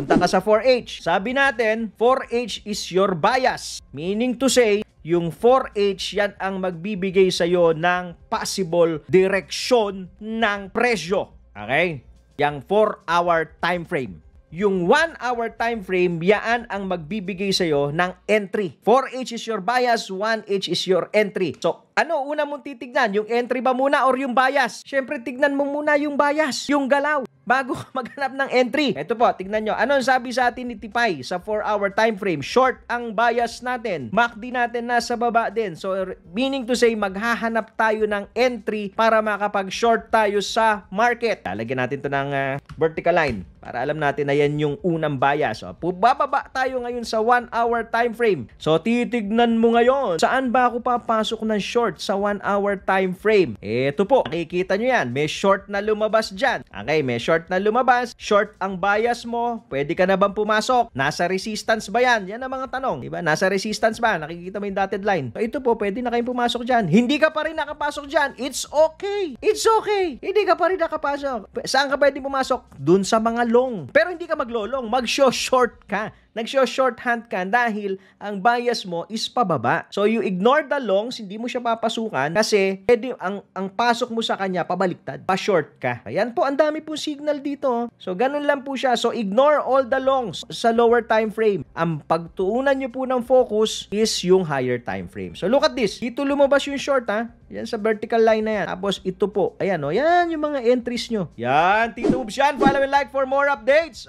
Punta ka sa 4H. Sabi natin, 4H is your bias. Meaning to say, yung 4H yan ang magbibigay sa'yo ng possible direksyon ng presyo. Okay? Yang 4-hour time frame. Yung 1-hour time frame, yan ang magbibigay sa'yo ng entry. 4H is your bias, 1H is your entry. So, ano una mong titignan? Yung entry ba muna or yung bias? Siyempre, tignan mo muna yung bias, yung galaw, bago ka maghanap ng entry. Ito po, tignan nyo. Anong sabi sa atin ni Tipay sa 4-hour time frame? Short ang bias natin. MACD natin nasa baba din. So, meaning to say, maghahanap tayo ng entry para makapag-short tayo sa market. Lalagyan natin to ng vertical line para alam natin na yan yung unang bias. So, bababa tayo ngayon sa 1-hour time frame. So, titignan mo ngayon, saan ba ako papasok ng short sa 1-hour time frame? Ito po, nakikita nyo yan. May short na lumabas dyan. Okay, may short na lumabas. Short ang bias mo. Pwede ka na bang pumasok? Nasa resistance ba yan? Yan ang mga tanong. Diba? Nasa resistance ba? Nakikita mo yung dotted line. So, ito po, pwede na kayong pumasok dyan. Hindi ka pa rin nakapasok dyan. It's okay. It's okay. Hindi ka pa rin nakapasok. Saan ka pwede pumasok? Dun sa mga long. Pero hindi ka maglolong. Mag-short ka. Nag-short hand ka dahil ang bias mo is pababa. So, you ignore the longs, hindi mo siya papasukan kasi pwede ang pasok mo sa kanya pabaliktad. Pa-short ka. Ayan po, ang dami pong signal dito. So, ganun lang po siya. So, ignore all the longs sa lower time frame. Ang pagtuunan nyo po ng focus is yung higher time frame. So, look at this. Dito lumabas yung short, ha? Yan sa vertical line na yan. Tapos, ito po. Ayan, o. Yan yung mga entries nyo. Yan, Tito Boobs yan. Follow and like for more updates.